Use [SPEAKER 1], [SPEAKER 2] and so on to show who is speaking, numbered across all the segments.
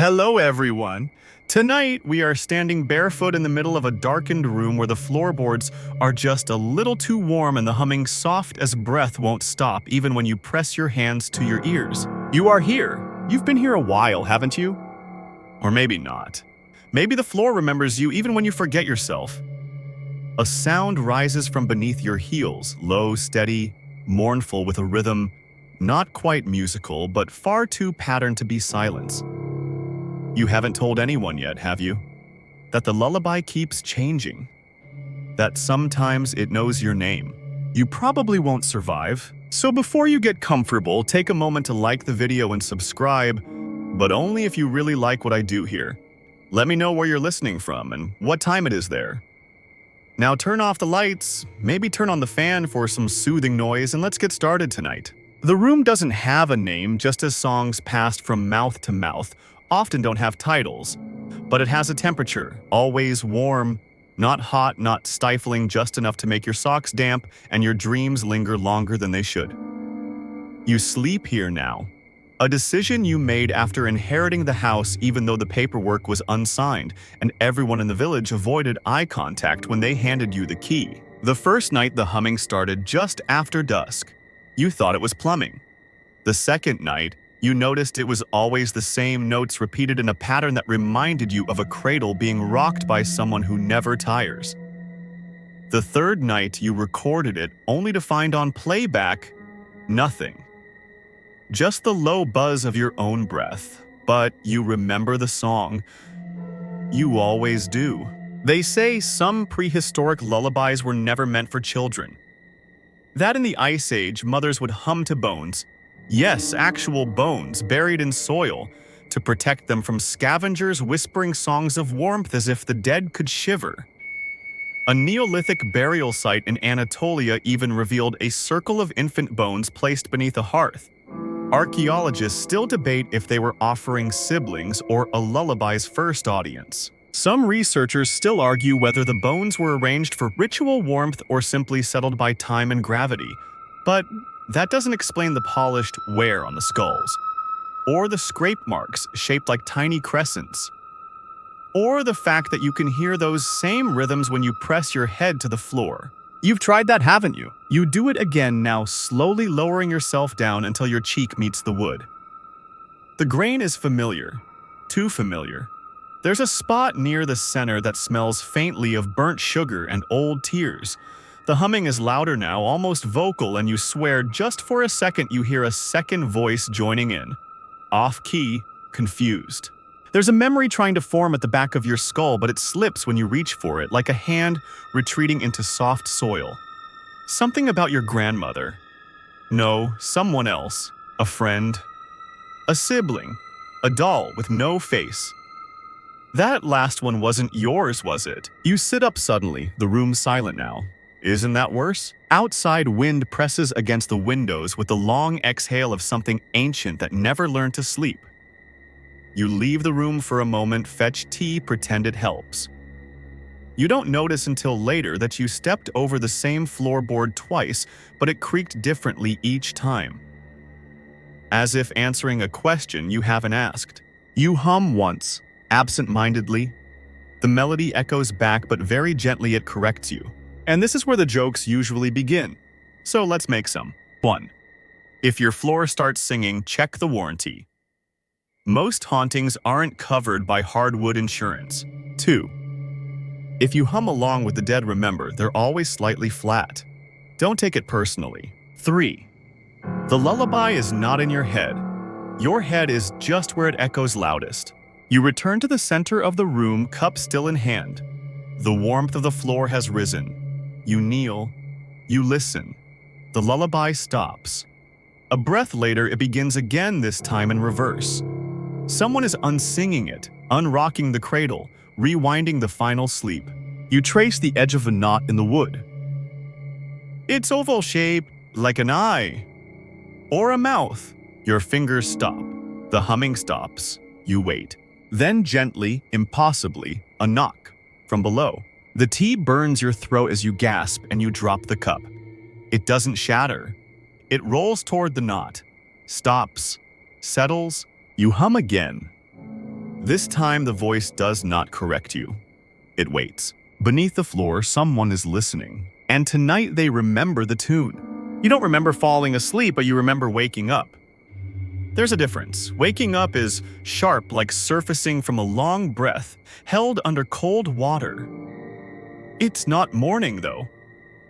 [SPEAKER 1] Hello, everyone. Tonight, we are standing barefoot in the middle of a darkened room where the floorboards are just a little too warm and the humming soft as breath won't stop even when you press your hands to your ears. You are here. You've been here a while, haven't you? Or maybe not. Maybe the floor remembers you even when you forget yourself. A sound rises from beneath your heels, low, steady, mournful with a rhythm not quite musical, but far too patterned to be silence. You haven't told anyone yet, have you? That the lullaby keeps changing. That sometimes it knows your name. You probably won't survive. So before you get comfortable, take a moment to like the video and subscribe, but only if you really like what I do here. Let me know where you're listening from and what time it is there. Now turn off the lights, maybe turn on the fan for some soothing noise, and let's get started tonight. The room doesn't have a name, just as songs passed from mouth to mouth often don't have titles, but it has a temperature, always warm, not hot, not stifling, just enough to make your socks damp and your dreams linger longer than they should. You sleep here now, a decision you made after inheriting the house even though the paperwork was unsigned and everyone in the village avoided eye contact when they handed you the key. The first night the humming started just after dusk. You thought it was plumbing. The second night, you noticed it was always the same notes repeated in a pattern that reminded you of a cradle being rocked by someone who never tires. The third night, you recorded it only to find on playback, nothing. Just the low buzz of your own breath. But you remember the song. You always do. They say some prehistoric lullabies were never meant for children. That in the Ice Age, mothers would hum to bones. Yes, actual bones buried in soil to protect them from scavengers whispering songs of warmth as if the dead could shiver. A Neolithic burial site in Anatolia even revealed a circle of infant bones placed beneath a hearth. Archaeologists still debate if they were offering siblings or a lullaby's first audience. Some researchers still argue whether the bones were arranged for ritual warmth or simply settled by time and gravity. But that doesn't explain the polished wear on the skulls, or the scrape marks shaped like tiny crescents, or the fact that you can hear those same rhythms when you press your head to the floor. You've tried that, haven't you? You do it again now, slowly lowering yourself down until your cheek meets the wood. The grain is familiar, too familiar. There's a spot near the center that smells faintly of burnt sugar and old tears. The humming is louder now, almost vocal, and you swear just for a second you hear a second voice joining in. Off-key, confused. There's a memory trying to form at the back of your skull, but it slips when you reach for it, like a hand retreating into soft soil. Something about your grandmother. No, someone else. A friend. A sibling. A doll with no face. That last one wasn't yours, was it? You sit up suddenly, the room's silent now. Isn't that worse? Outside wind presses against the windows with the long exhale of something ancient that never learned to sleep. You leave the room for a moment, fetch tea, pretend it helps. You don't notice until later that you stepped over the same floorboard twice, but it creaked differently each time. As if answering a question you haven't asked. You hum once, absent-mindedly. The melody echoes back, but very gently it corrects you. And this is where the jokes usually begin. So let's make some. 1. If your floor starts singing, check the warranty. Most hauntings aren't covered by hardwood insurance. 2. If you hum along with the dead, remember, they're always slightly flat. Don't take it personally. 3. The lullaby is not in your head. Your head is just where it echoes loudest. You return to the center of the room, cup still in hand. The warmth of the floor has risen. You kneel, you listen. The lullaby stops. A breath later, it begins again, this time in reverse. Someone is unsinging it, unrocking the cradle, rewinding the final sleep. You trace the edge of a knot in the wood. It's oval-shaped, like an eye. Or a mouth. Your fingers stop. The humming stops. You wait. Then gently, impossibly, a knock from below. The tea burns your throat as you gasp and you drop the cup. It doesn't shatter. It rolls toward the knot, stops, settles. You hum again. This time the voice does not correct you. It waits. Beneath the floor, someone is listening. And tonight they remember the tune. You don't remember falling asleep, but you remember waking up. There's a difference. Waking up is sharp, like surfacing from a long breath, held under cold water. It's not morning, though.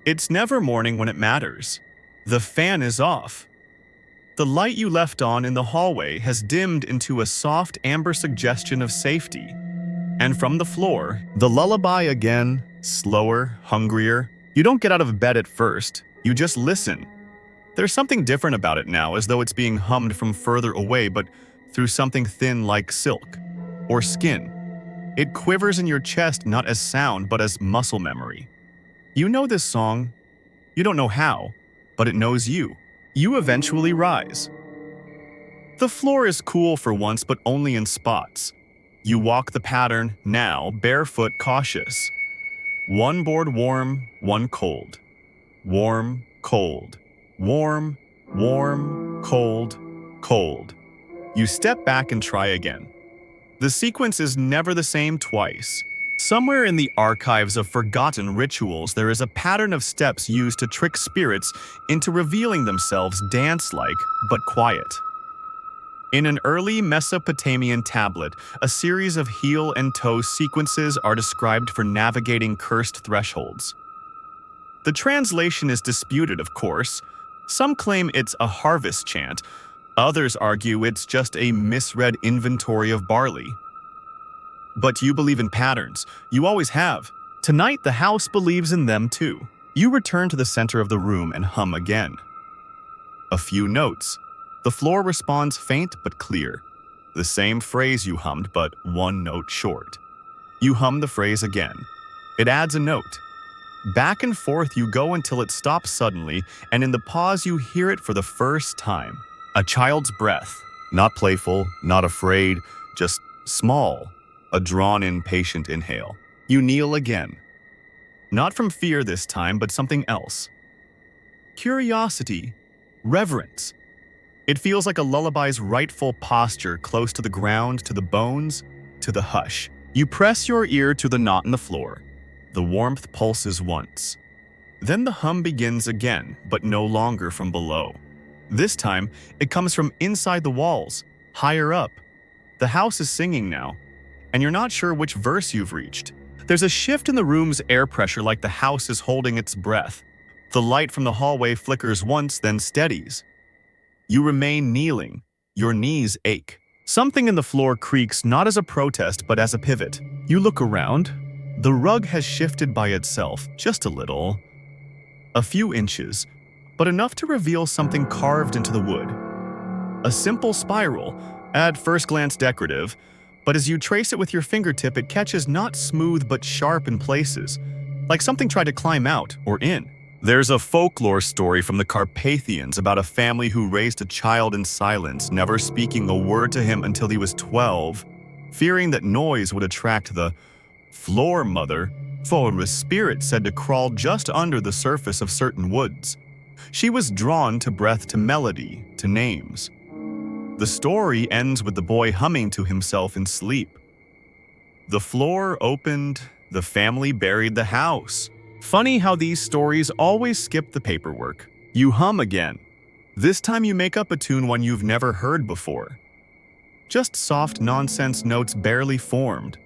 [SPEAKER 1] It's never morning when it matters. The fan is off. The light you left on in the hallway has dimmed into a soft amber suggestion of safety. And from the floor, the lullaby again, slower, hungrier. You don't get out of bed at first, you just listen. There's something different about it now, as though it's being hummed from further away, but through something thin like silk or skin. It quivers in your chest not as sound, but as muscle memory. You know this song. You don't know how, but it knows you. You eventually rise. The floor is cool for once, but only in spots. You walk the pattern, now barefoot, cautious. One board warm, one cold. Warm, cold. Warm, warm, cold, cold. You step back and try again. The sequence is never the same twice. Somewhere in the archives of forgotten rituals, there is a pattern of steps used to trick spirits into revealing themselves dance-like, but quiet. In an early Mesopotamian tablet, a series of heel and toe sequences are described for navigating cursed thresholds. The translation is disputed, of course. Some claim it's a harvest chant. Others argue it's just a misread inventory of barley. But you believe in patterns. You always have. Tonight, the house believes in them too. You return to the center of the room and hum again. A few notes. The floor responds faint but clear. The same phrase you hummed, but one note short. You hum the phrase again. It adds a note. Back and forth you go until it stops suddenly, and in the pause you hear it for the first time. A child's breath. Not playful, not afraid, just small. A drawn-in, patient inhale. You kneel again. Not from fear this time, but something else. Curiosity. Reverence. It feels like a lullaby's rightful posture, close to the ground, to the bones, to the hush. You press your ear to the knot in the floor. The warmth pulses once. Then the hum begins again, but no longer from below. This time, it comes from inside the walls, higher up. The house is singing now, and you're not sure which verse you've reached. There's a shift in the room's air pressure, like the house is holding its breath. The light from the hallway flickers once, then steadies. You remain kneeling. Your knees ache. Something in the floor creaks, not as a protest, but as a pivot. You look around. The rug has shifted by itself, just a little. A few inches, but enough to reveal something carved into the wood. A simple spiral, at first glance decorative, but as you trace it with your fingertip, it catches not smooth but sharp in places, like something tried to climb out or in. There's a folklore story from the Carpathians about a family who raised a child in silence, never speaking a word to him until he was 12, fearing that noise would attract the floor mother, for a spirit said to crawl just under the surface of certain woods. She was drawn to breath, to melody, to names. The story ends with the boy humming to himself in sleep. The floor opened, the family buried the house. Funny how these stories always skip the paperwork. You hum again. This time you make up a tune one you've never heard before. Just soft nonsense notes barely formed.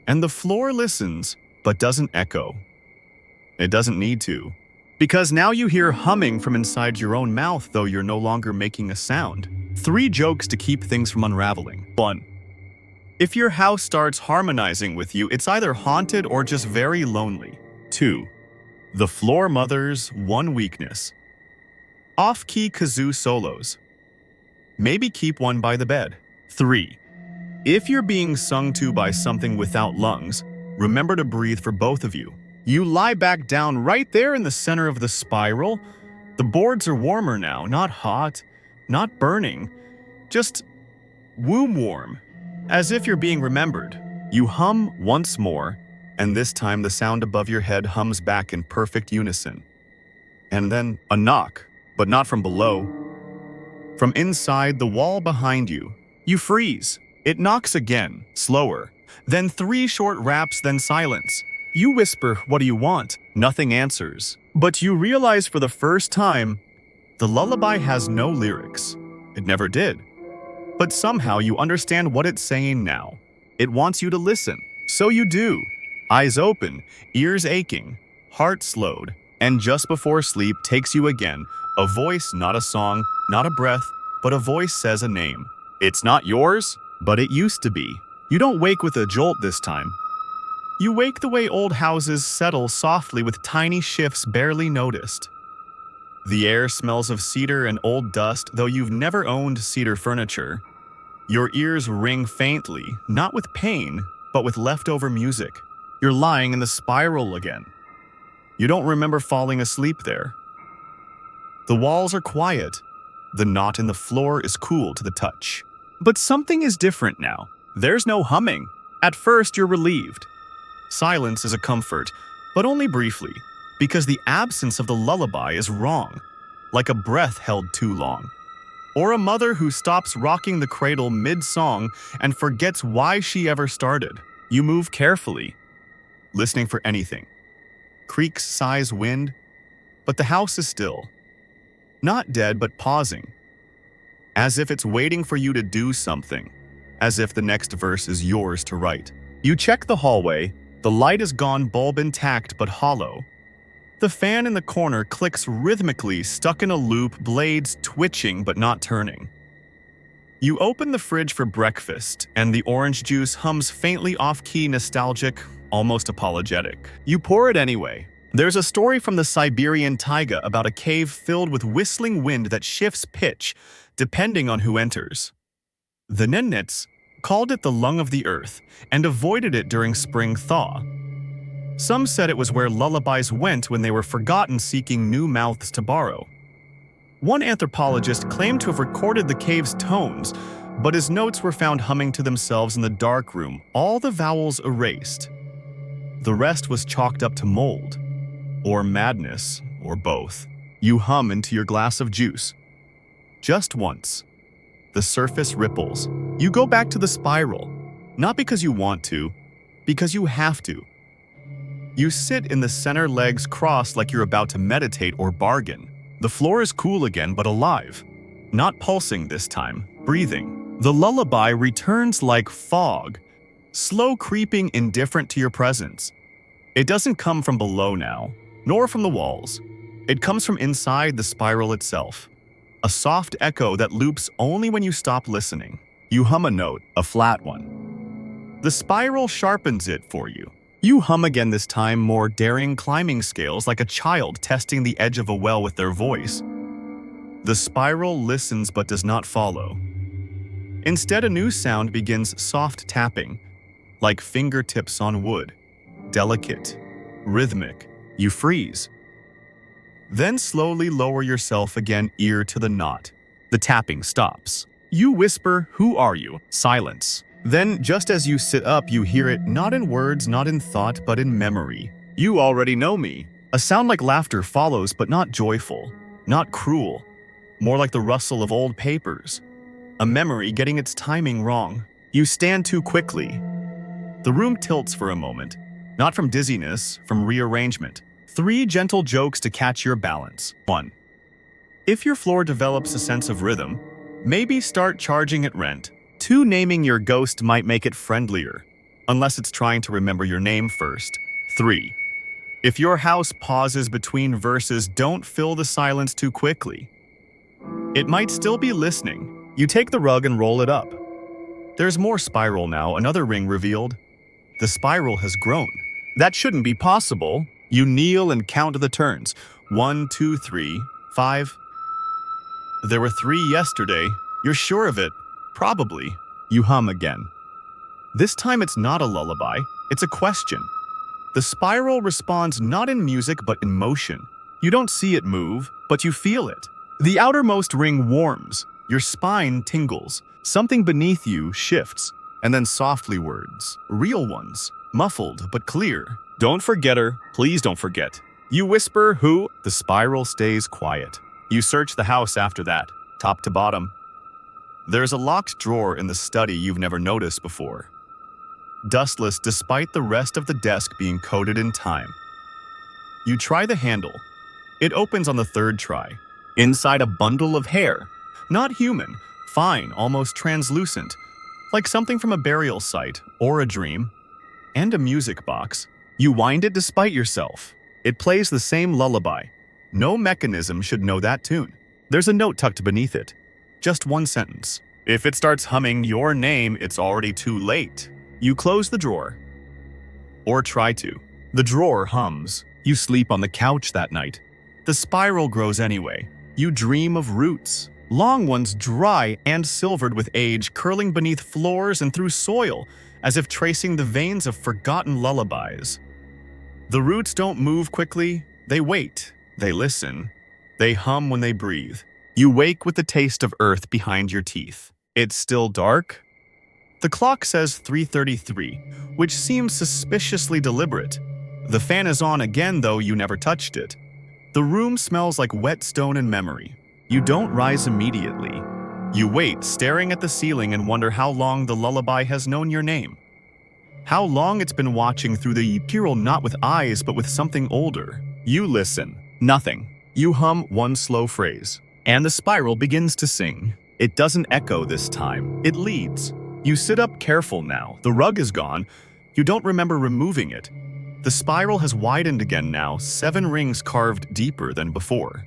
[SPEAKER 1] And the floor listens, but doesn't echo. It doesn't need to. Because now you hear humming from inside your own mouth, though you're no longer making a sound. 3 jokes to keep things from unraveling. 1. If your house starts harmonizing with you, it's either haunted or just very lonely. 2. The floor mother's one weakness. Off-key kazoo solos. Maybe keep one by the bed. 3. If you're being sung to by something without lungs, remember to breathe for both of you. You lie back down right there in the center of the spiral. The boards are warmer now, not hot, not burning, just womb warm, as if you're being remembered. You hum once more, and this time the sound above your head hums back in perfect unison. And then a knock, but not from below. From inside the wall behind you, you freeze. It knocks again, slower. Then 3 short raps, then silence. You whisper, "What do you want?" Nothing answers. But you realize for the first time, the lullaby has no lyrics. It never did. But somehow you understand what it's saying now. It wants you to listen. So you do. Eyes open, ears aching, heart slowed, and just before sleep takes you again. A voice, not a song, not a breath, but a voice says a name. It's not yours, but it used to be. You don't wake with a jolt this time. You wake the way old houses settle softly with tiny shifts barely noticed. The air smells of cedar and old dust, though you've never owned cedar furniture. Your ears ring faintly, not with pain, but with leftover music. You're lying in the spiral again. You don't remember falling asleep there. The walls are quiet. The knot in the floor is cool to the touch. But something is different now. There's no humming. At first, you're relieved. Silence is a comfort, but only briefly, because the absence of the lullaby is wrong, like a breath held too long. Or a mother who stops rocking the cradle mid-song and forgets why she ever started. You move carefully, listening for anything. Creaks, sighs, wind, but the house is still. Not dead, but pausing. As if it's waiting for you to do something. As if the next verse is yours to write. You check the hallway. The light is gone, bulb intact but hollow. The fan in the corner clicks rhythmically, stuck in a loop, blades twitching but not turning. You open the fridge for breakfast, and the orange juice hums faintly off-key, nostalgic, almost apologetic. You pour it anyway. There's a story from the Siberian taiga about a cave filled with whistling wind that shifts pitch, depending on who enters. The Nenets called it the lung of the earth and avoided it during spring thaw. Some said it was where lullabies went when they were forgotten, seeking new mouths to borrow. One anthropologist claimed to have recorded the cave's tones, but his notes were found humming to themselves in the dark room, all the vowels erased. The rest was chalked up to mold, or madness, or both. You hum into your glass of juice. Just once. The surface ripples. You go back to the spiral, not because you want to, because you have to. You sit in the center, legs crossed like you're about to meditate or bargain. The floor is cool again, but alive. Not pulsing this time, breathing. The lullaby returns like fog, slow creeping, indifferent to your presence. It doesn't come from below now, nor from the walls. It comes from inside the spiral itself. A soft echo that loops only when you stop listening. You hum a note, a flat one. The spiral sharpens it for you. You hum again, this time more daring, climbing scales like a child testing the edge of a well with their voice. The spiral listens but does not follow. Instead, a new sound begins, soft tapping, like fingertips on wood. Delicate, rhythmic. You freeze. Then slowly lower yourself again, ear to the knot. The tapping stops. You whisper, "Who are you?" Silence. Then, just as you sit up, you hear it, not in words, not in thought, but in memory. "You already know me." A sound like laughter follows, but not joyful, not cruel, more like the rustle of old papers. A memory getting its timing wrong. You stand too quickly. The room tilts for a moment, not from dizziness, from rearrangement. 3 gentle jokes to catch your balance. 1. If your floor develops a sense of rhythm, maybe start charging it rent. 2. Naming your ghost might make it friendlier, unless it's trying to remember your name first. 3. If your house pauses between verses, don't fill the silence too quickly. It might still be listening. You take the rug and roll it up. There's more spiral now, another ring revealed. The spiral has grown. That shouldn't be possible. You kneel and count the turns. 1, 2, 3, 5. There were 3 yesterday. You're sure of it? Probably. You hum again. This time it's not a lullaby, it's a question. The spiral responds not in music but in motion. You don't see it move, but you feel it. The outermost ring warms, your spine tingles, something beneath you shifts, and then softly words, real ones, muffled but clear. "Don't forget her, please don't forget." You whisper, "Who?" The spiral stays quiet. You search the house after that, top to bottom. There's a locked drawer in the study you've never noticed before. Dustless despite the rest of the desk being coated in time. You try the handle. It opens on the third try. Inside a bundle of hair. Not human, fine, almost translucent. Like something from a burial site or a dream. And a music box. You wind it despite yourself. It plays the same lullaby. No mechanism should know that tune. There's a note tucked beneath it. Just one sentence. If it starts humming your name, it's already too late. You close the drawer. Or try to. The drawer hums. You sleep on the couch that night. The spiral grows anyway. You dream of roots. Long ones dry and silvered with age, curling beneath floors and through soil, as if tracing the veins of forgotten lullabies. The roots don't move quickly. They wait. They listen. They hum when they breathe. You wake with the taste of earth behind your teeth. It's still dark? The clock says 3:33, which seems suspiciously deliberate. The fan is on again, though you never touched it. The room smells like wet stone and memory. You don't rise immediately. You wait, staring at the ceiling, and wonder how long the lullaby has known your name. How long it's been watching through the epiral, not with eyes, but with something older. You listen. Nothing. You hum one slow phrase. And the spiral begins to sing. It doesn't echo this time. It leads. You sit up careful now. The rug is gone. You don't remember removing it. The spiral has widened again now, 7 rings carved deeper than before.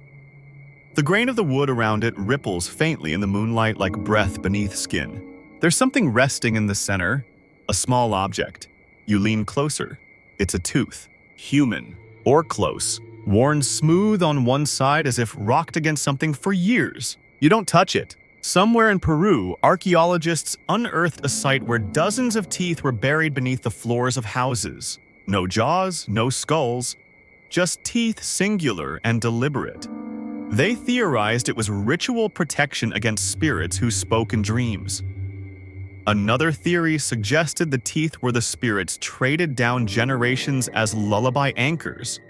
[SPEAKER 1] The grain of the wood around it ripples faintly in the moonlight like breath beneath skin. There's something resting in the center, a small object. You lean closer. It's a tooth. Human, or close. Worn smooth on one side as if rocked against something for years. You don't touch it. Somewhere in Peru, archaeologists unearthed a site where dozens of teeth were buried beneath the floors of houses. No jaws, no skulls, just teeth singular and deliberate. They theorized it was ritual protection against spirits who spoke in dreams. Another theory suggested the teeth were the spirits traded down generations as lullaby anchors.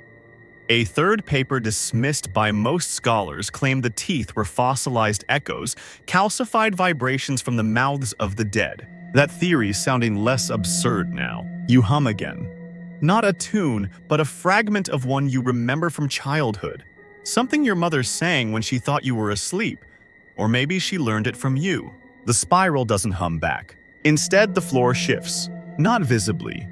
[SPEAKER 1] A third paper dismissed by most scholars claimed the teeth were fossilized echoes, calcified vibrations from the mouths of the dead. That theory's sounding less absurd now. You hum again. Not a tune, but a fragment of one you remember from childhood. Something your mother sang when she thought you were asleep. Or maybe she learned it from you. The spiral doesn't hum back. Instead, the floor shifts. Not visibly.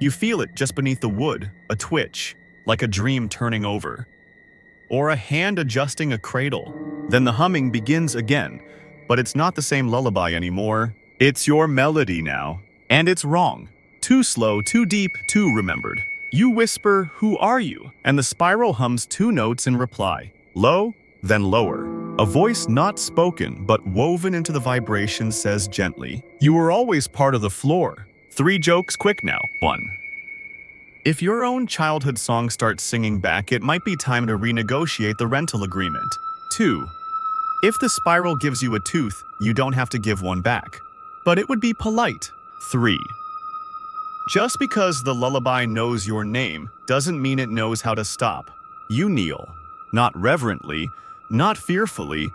[SPEAKER 1] You feel it just beneath the wood, a twitch. Like a dream turning over. Or a hand adjusting a cradle. Then the humming begins again, but it's not the same lullaby anymore. It's your melody now. And it's wrong. Too slow, too deep, too remembered. You whisper, "Who are you?" And the spiral hums 2 notes in reply. Low, then lower. A voice not spoken, but woven into the vibration says gently, "You were always part of the floor." 3 jokes quick now. 1. If your own childhood song starts singing back, it might be time to renegotiate the rental agreement. 2. If the spiral gives you a tooth, you don't have to give one back. But it would be polite. 3. Just because the lullaby knows your name doesn't mean it knows how to stop. You kneel. Not reverently, not fearfully,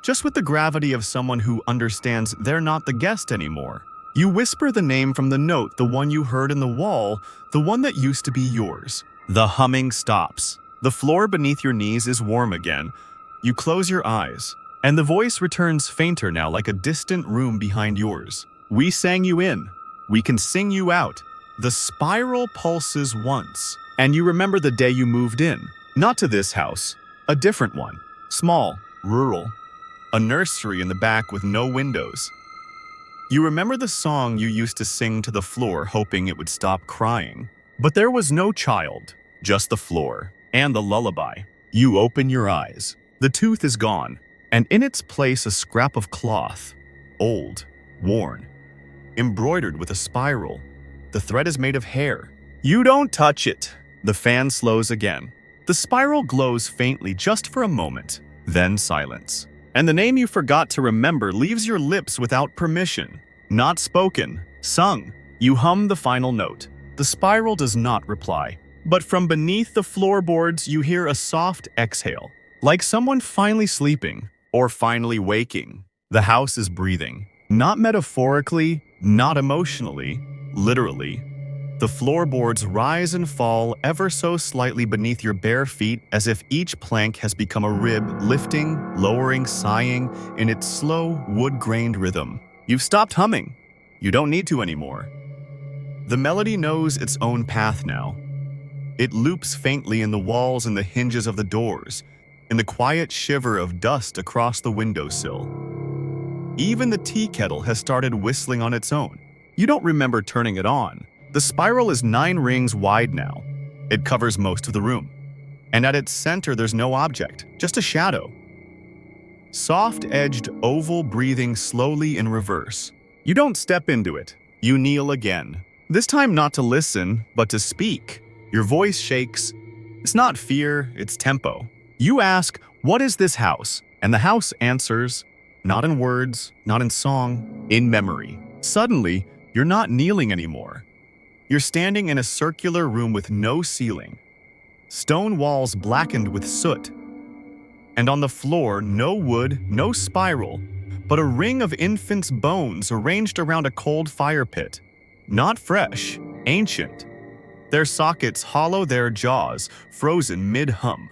[SPEAKER 1] just with the gravity of someone who understands they're not the guest anymore. You whisper the name from the note, the one you heard in the wall, the one that used to be yours. The humming stops. The floor beneath your knees is warm again. You close your eyes, and the voice returns fainter now, like a distant room behind yours. We sang you in. We can sing you out. The spiral pulses once, and you remember the day you moved in. Not to this house, a different one. Small, rural. A nursery in the back with no windows. You remember the song you used to sing to the floor, hoping it would stop crying. But there was no child, just the floor and the lullaby. You open your eyes. The tooth is gone, and in its place a scrap of cloth. Old, worn, embroidered with a spiral. The thread is made of hair. You don't touch it. The fan slows again. The spiral glows faintly just for a moment, then silence. And the name you forgot to remember leaves your lips without permission. Not spoken, sung. You hum the final note. The spiral does not reply. But from beneath the floorboards, you hear a soft exhale, like someone finally sleeping or finally waking. The house is breathing. Not metaphorically, not emotionally, literally. The floorboards rise and fall ever so slightly beneath your bare feet as if each plank has become a rib, lifting, lowering, sighing in its slow, wood-grained rhythm. You've stopped humming. You don't need to anymore. The melody knows its own path now. It loops faintly in the walls and the hinges of the doors, in the quiet shiver of dust across the windowsill. Even the tea kettle has started whistling on its own. You don't remember turning it on. The spiral is 9 rings wide now. It covers most of the room. And at its center there's no object, just a shadow. Soft-edged oval breathing slowly in reverse. You don't step into it. You kneel again. This time not to listen, but to speak. Your voice shakes. It's not fear, it's tempo. You ask, "What is this house?" And the house answers, not in words, not in song, in memory. Suddenly, you're not kneeling anymore. You're standing in a circular room with no ceiling. Stone walls blackened with soot. And on the floor, no wood, no spiral, but a ring of infants' bones arranged around a cold fire pit. Not fresh, ancient. Their sockets hollow, their jaws frozen mid-hum.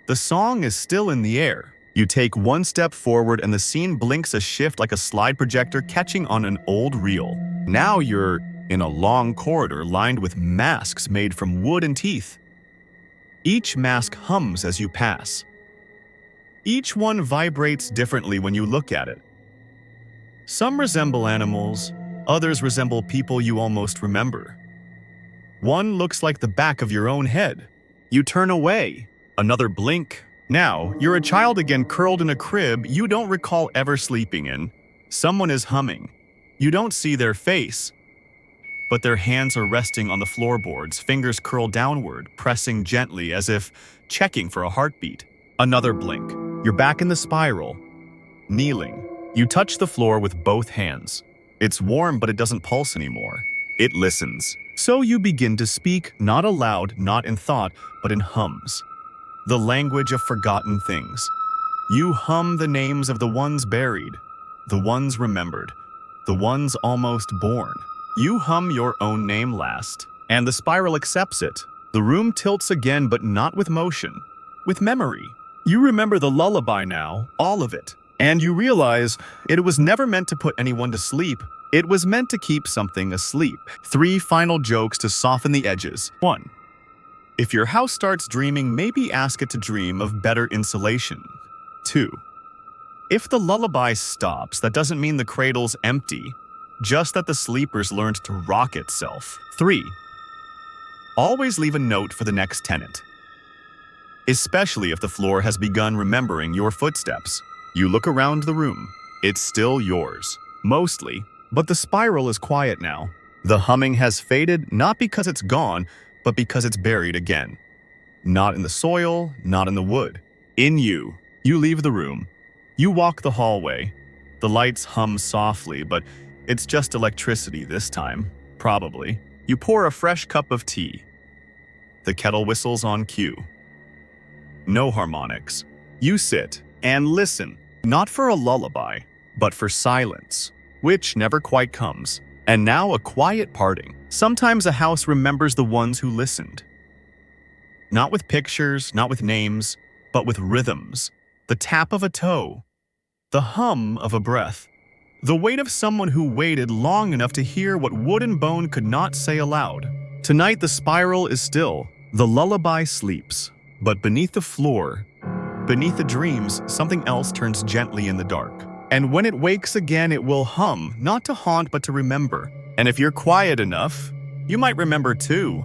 [SPEAKER 1] The song is still in the air. You take one step forward and the scene blinks a shift like a slide projector catching on an old reel. Now you're in a long corridor lined with masks made from wood and teeth. Each mask hums as you pass. Each one vibrates differently when you look at it. Some resemble animals, others resemble people you almost remember. One looks like the back of your own head. You turn away. Another blink. Now, you're a child again curled in a crib you don't recall ever sleeping in. Someone is humming. You don't see their face, but their hands are resting on the floorboards, fingers curled downward, pressing gently as if checking for a heartbeat. Another blink. You're back in the spiral. Kneeling. You touch the floor with both hands. It's warm, but it doesn't pulse anymore. It listens. So you begin to speak, not aloud, not in thought, but in hums. The language of forgotten things. You hum the names of the ones buried, the ones remembered, the ones almost born. You hum your own name last, and the spiral accepts it. The room tilts again, but not with motion, with memory. You remember the lullaby now, all of it. And you realize it was never meant to put anyone to sleep. It was meant to keep something asleep. 3 final jokes to soften the edges. 1. If your house starts dreaming, maybe ask it to dream of better insulation. 2. If the lullaby stops, that doesn't mean the cradle's empty, just that the sleepers learned to rock itself. 3. Always leave a note for the next tenant, especially if the floor has begun remembering your footsteps. You look around the room. It's still yours, mostly, but the spiral is quiet now. The humming has faded, not because it's gone, but because it's buried again. Not in the soil, not in the wood. In you. You leave the room. You walk the hallway. The lights hum softly, but it's just electricity this time, probably. You pour a fresh cup of tea. The kettle whistles on cue. No harmonics. You sit and listen, not for a lullaby, but for silence, which never quite comes. And now a quiet parting. Sometimes a house remembers the ones who listened. Not with pictures, not with names, but with rhythms. The tap of a toe. The hum of a breath. The weight of someone who waited long enough to hear what wood and bone could not say aloud. Tonight the spiral is still. The lullaby sleeps. But beneath the floor, beneath the dreams, something else turns gently in the dark. And when it wakes again, it will hum, not to haunt, but to remember. And if you're quiet enough, you might remember too.